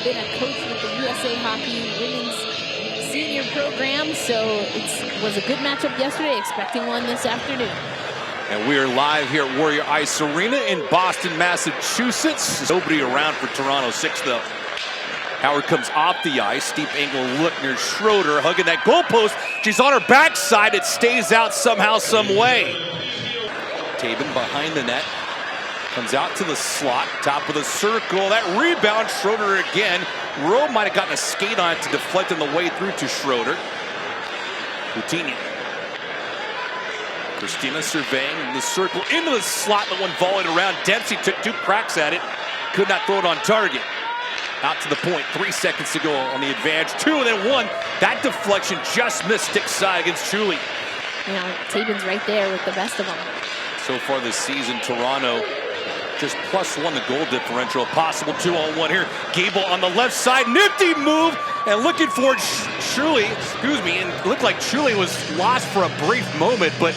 been a coach with the USA Hockey Women's Senior Program, so it was a good matchup yesterday, expecting one this afternoon. And we are live here at Warrior Ice Arena in Boston, Massachusetts. Nobody around for Toronto 6, though. Howard comes off the ice, steep angle look near Schroeder, hugging that goalpost. She's on her backside, it stays out somehow, some way. Tabin behind the net, comes out to the slot, top of the circle. That rebound, Schroeder again. Rowe might have gotten a skate on it to deflect on the way through to Schroeder. Coutinho. Christina surveying the circle into the slot, the one volleyed around. Dempsey took 2 cracks at it, could not throw it on target. Out to the point, 3 seconds to go on the advantage. 2 and then 1. That deflection just missed stick side against Julie. Yeah, Tabin's right there with the best of them. So far this season, Toronto just +1 the goal differential. Possible 2-on-1 here. Gable on the left side, nifty move, and looking for Julie, and it looked like Julie was lost for a brief moment, but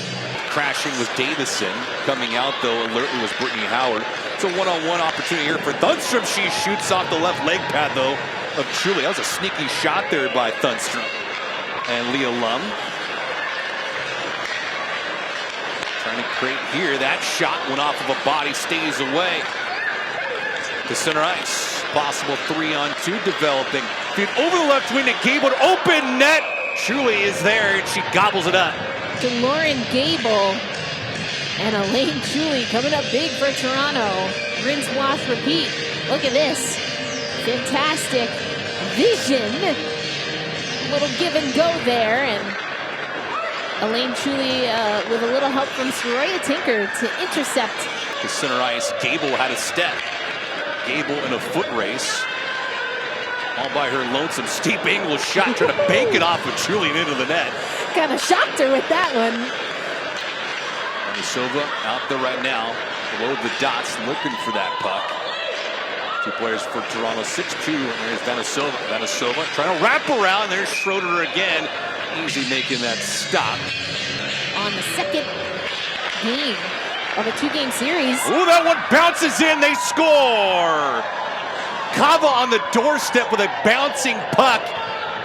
crashing was Davison. Coming out, though, alertly was Brittany Howard. It's a 1-on-1 opportunity here for Thunstrom. She shoots off the left leg pad, though, of Julie. That was a sneaky shot there by Thunstrom. And Leah Lum trying to create here. That shot went off of a body, stays away. To center ice. Possible 3-on-2 developing. Feed over the left wing to Gable. Open net. Julie is there, and she gobbles it up. To Lauren Gable and Elaine Chuli coming up big for Toronto. Rinse, wash, repeat. Look at this. Fantastic vision. A little give and go there. And Elaine Chuli with a little help from Soraya Tinker to intercept. To center ice, Gable had a step. Gable in a foot race. All by her lonesome, steep angle shot, trying to bank it off of Chuli and into the net. Kind of shocked her with that one. Silva out there right now, below the dots, looking for that puck. 2 players for Toronto, 6-2. There's Vanisova trying to wrap around. There's Schroeder again, easy making that stop. On the second game of a 2-game series. Ooh, that one bounces in, they score! Kava on the doorstep with a bouncing puck.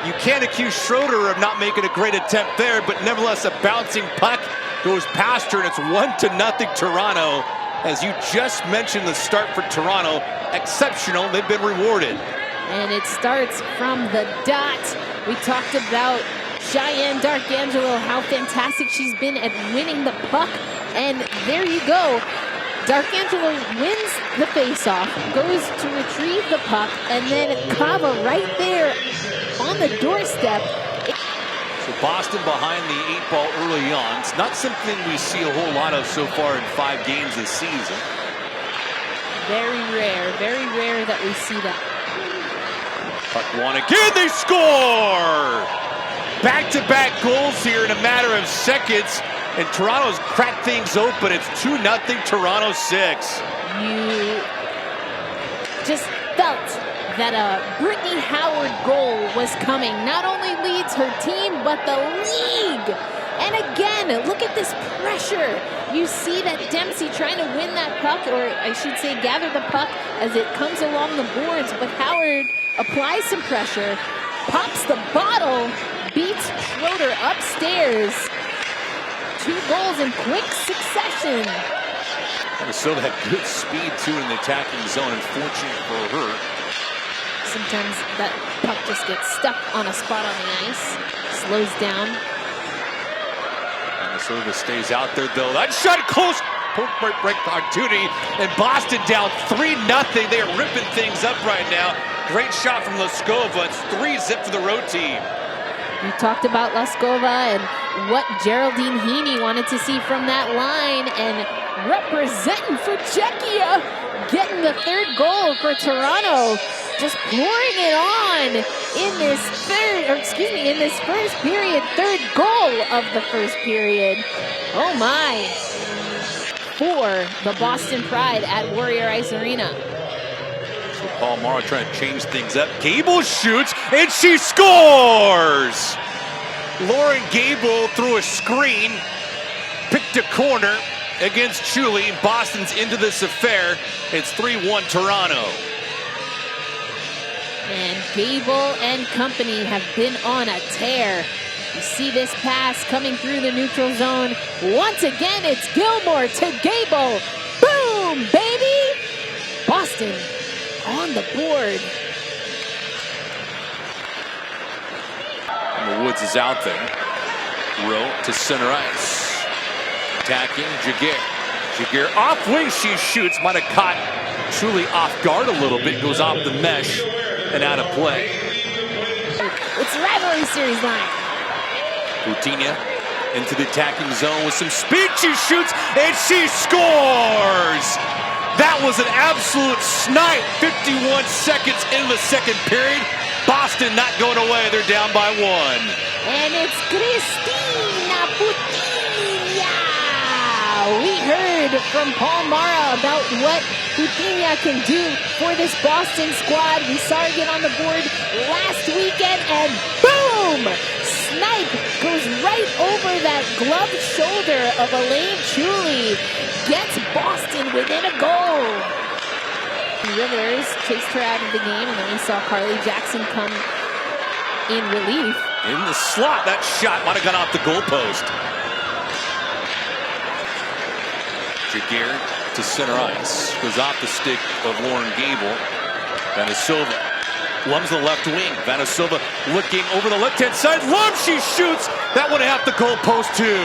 You can't accuse Schroeder of not making a great attempt there, but nevertheless a bouncing puck goes past her, and it's 1-0 Toronto. As you just mentioned, the start for Toronto, exceptional. They've been rewarded. And it starts from the dot. We talked about Cheyenne Darkangelo, how fantastic she's been at winning the puck. And there you go. Darkangelo wins the faceoff, goes to retrieve the puck, and then Kava right there on the doorstep. So Boston behind the 8 ball early on. It's not something we see a whole lot of so far in 5 games this season. Very rare that we see that. Puck won again, they score! Back-to-back goals here in a matter of seconds. And Toronto's cracked things open. It's 2-0 Toronto 6. You just felt that a Brittany Howard goal was coming. Not only leads her team, but the league. And again, look at this pressure. You see that Dempsey trying to win that puck, or I should say gather the puck as it comes along the boards, but Howard applies some pressure, pops the bottle, beats Schroeder upstairs. 2 goals in quick succession. So had good speed too in the attacking zone, unfortunate for her. Sometimes that puck just gets stuck on a spot on the ice, slows down. Minnesota stays out there though. That shot close, break opportunity, and Boston down 3-0. They are ripping things up right now. Great shot from Laskova. It's 3-0 for the road team. We talked about Laskova and what Geraldine Heaney wanted to see from that line, and representing for Czechia, getting the 3rd goal for Toronto, just pouring it on in this in this first period, 3rd goal of the first period. Oh my, for the Boston Pride at Warrior Ice Arena. So Paul Morrow trying to change things up. Gable shoots, and she scores! Lauren Gable threw a screen, picked a corner against Chuli. Boston's into this affair. It's 3-1 Toronto. And Gable and company have been on a tear. You see this pass coming through the neutral zone. Once again, it's Gilmore to Gable. Boom, baby! Boston on the board. And the Woods is out there. Rowe to center ice. Attacking Jaguar. Jaguar off wing, she shoots. Might have caught Truly off guard a little bit. Goes off the mesh and out of play. It's rivalry series 9. Coutinho into the attacking zone with some speed. She shoots and she scores! That was an absolute snipe. 51 seconds into the second period. Boston not going away. They're down by 1. And it's Cristina Coutinho. We heard from Paul Mara about what Coutinho can do for this Boston squad. We saw her get on the board last weekend, and boom! Snipe goes right over that gloved shoulder of Elaine Chuli. Gets Boston within a goal. Rivers chased her out of the game, and then we saw Carly Jackson come in relief. In the slot, that shot might have gone off the goalpost. Jaguar to center ice. Goes off the stick of Lauren Gable. Vanasilva Lum's the left wing. Vanasilva looking over the left-hand side. Lum, she shoots. That one half the goal post too.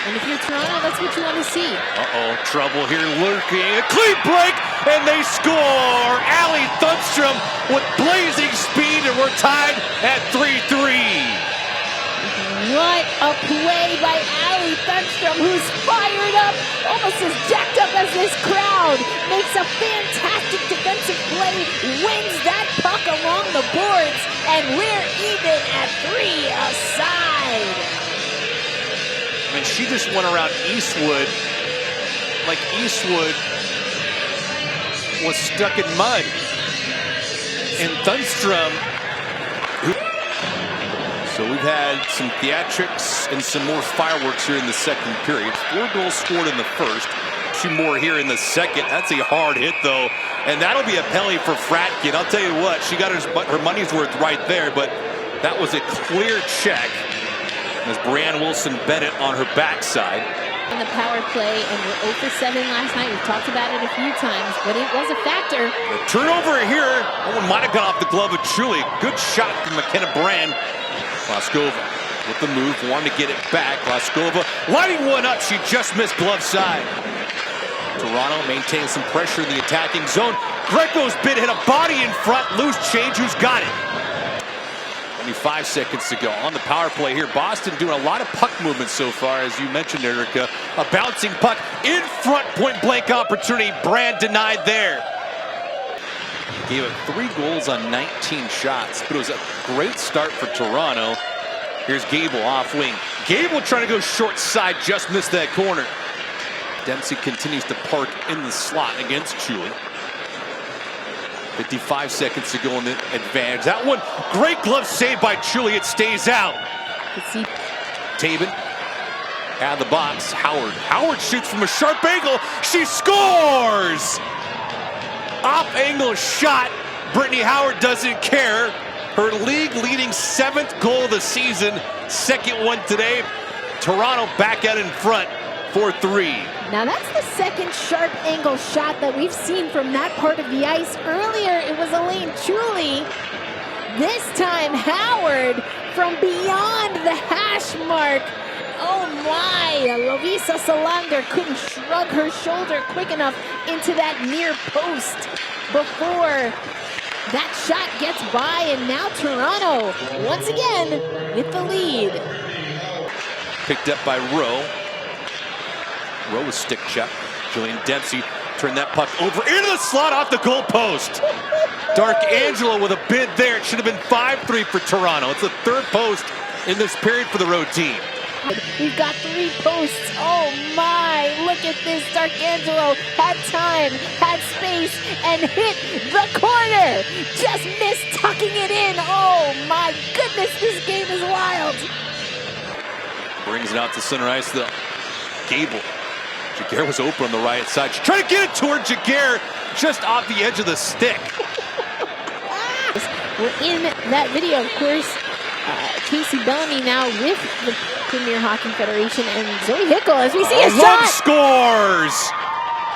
And if you're Toronto, that's what you want to see. Uh-oh, trouble here lurking. A clean break, and they score. Allie Thunstrom with blazing speed, and we're tied at 3-3. What a play by Allie Thunstrom, who's fired up, almost as jacked up as this crowd. Makes a fantastic defensive play, wins that puck along the boards, and we're even at 3 aside. I mean, she just went around Eastwood like Eastwood was stuck in mud. And Thunstrom, so we've had some theatrics and some more fireworks here in the second period. 4 goals scored in the first, 2 more here in the second. That's a hard hit, though, and that'll be a penalty for Fratkin. I'll tell you what, she got her money's worth right there, but that was a clear check. As Brianne Wilson-Bennett on her backside. In the power play, and we're 0 for 7 last night. We've talked about it a few times, but it was a factor. The turnover here, that one might have gone off the glove of Chuli. Good shot from McKenna Brand. Laskova with the move, wanted to get it back. Laskova lining one up, she just missed glove side. Toronto maintaining some pressure in the attacking zone. Greco's bid hit a body in front, loose change, who's got it? 5 seconds to go on the power play here. Boston doing a lot of puck movement so far, as you mentioned, Erica. A bouncing puck in front, point blank opportunity. Brand denied there. Gave it 3 goals on 19 shots, but it was a great start for Toronto. Here's Gable off wing. Gable trying to go short side, just missed that corner. Dempsey continues to park in the slot against Chuli. 55 seconds to go in the advantage. That one, great glove save by Chuli. It stays out. Tabin out of the box. Howard shoots from a sharp angle. She scores! Off angle shot. Brittany Howard doesn't care. Her league leading 7th goal of the season. 2nd one today. Toronto back out in front. 4-3. Now that's the 2nd sharp angle shot that we've seen from that part of the ice. Earlier it was Elaine Chuli. This time Howard from beyond the hash mark. Oh my, Lovisa Salander couldn't shrug her shoulder quick enough into that near post before that shot gets by, and now Toronto once again with the lead. Picked up by Rowe. Rowe with stick check. Julian Dempsey turned that puck over into the slot off the goal post. Dark Angelo with a bid there. It should have been 5-3 for Toronto. It's the 3rd post in this period for the road team. We've got 3 posts. Oh my, look at this. Dark Angelo had time, had space, and hit the corner. Just missed tucking it in. Oh my goodness, this game is wild. Brings it out to center ice though. Gable Jaguar was open on the right side. She's trying to get it to her. Jaguar just off the edge of the stick. We're in that video, of course. Casey Bellamy now with the Premier Hockey Federation, and Zoe Hickle, as we see a Lum shot. scores!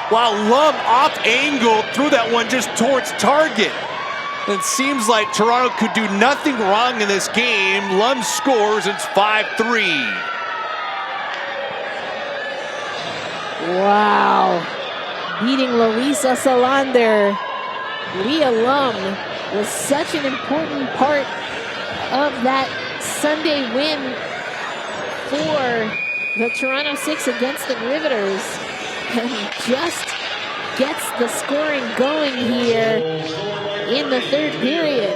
While Lum off angle threw that one just towards target. It seems like Toronto could do nothing wrong in this game. Lum scores, and it's 5-3. Wow. Beating Luisa Salander. Leah Lum was such an important part of that Sunday win for the Toronto Six against the Riveters, and just gets the scoring going here in the third period.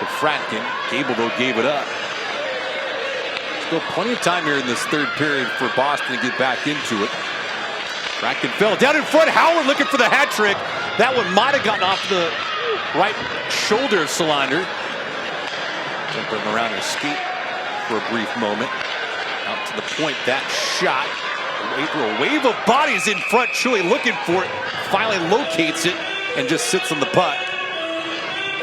The Fratkin, Gable though gave it up. Still plenty of time here in this third period for Boston to get back into it. Fratkin fell down in front. Howard looking for the hat trick. That one might have gotten off the right shoulder of Salander. Jumping around her skate for a brief moment. Out to the point, that shot. A wave of bodies in front. Chile looking for it. Finally locates it and just sits on the puck.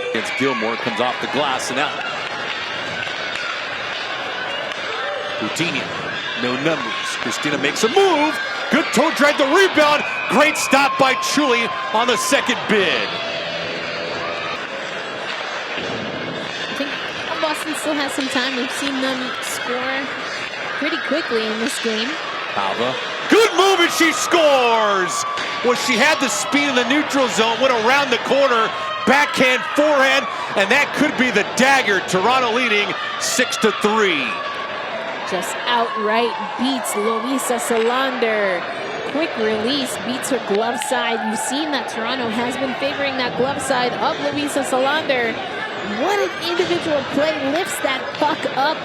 Against Gilmore, comes off the glass and out. Coutinho, no numbers. Christina makes a move. Good toe drag, the rebound. Great stop by Chuli on the second bid. I think Boston still has some time. We've seen them score pretty quickly in this game. Alva, good move, and she scores! Well, she had the speed in the neutral zone, went around the corner, backhand, forehand, and that could be the dagger. Toronto leading 6-3. Just outright beats Luisa Salander. Quick release, beats her glove side. You've seen that Toronto has been favoring that glove side of Luisa Salander. What an individual play, lifts that puck up.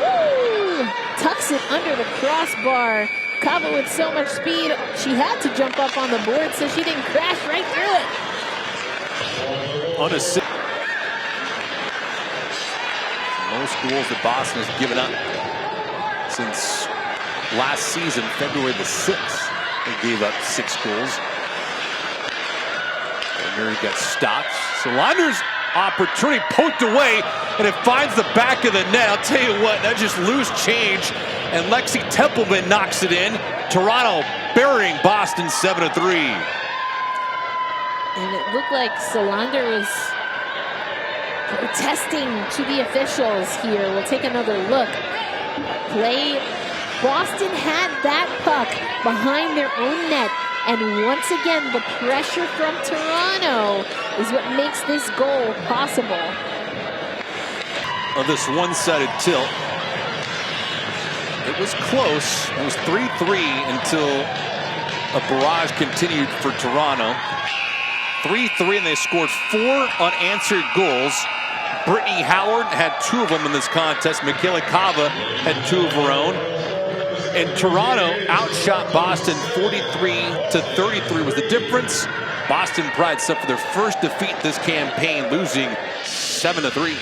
Woo! Tucks it under the crossbar. Kava with so much speed, she had to jump up on the board so she didn't crash right through it. On a most goals that Boston has given up since last season, February the 6th. They gave up 6 goals. And here he got stopped. Solander's opportunity poked away, and it finds the back of the net. I'll tell you what, that just loose change, and Lexi Templeman knocks it in. Toronto burying Boston 7-3. And it looked like Salander was protesting to the officials here. We'll take another look. Play. Boston had that puck behind their own net, and once again the pressure from Toronto is what makes this goal possible. Of this one-sided tilt, it was close. It was 3-3 until a barrage continued for Toronto. 3-3, and they scored 4 unanswered goals. Brittany Howard had 2 of them in this contest. Michaela Kava had 2 of her own. And Toronto outshot Boston 43-33 was the difference. Boston Pride suffered their first defeat this campaign, losing 7-3.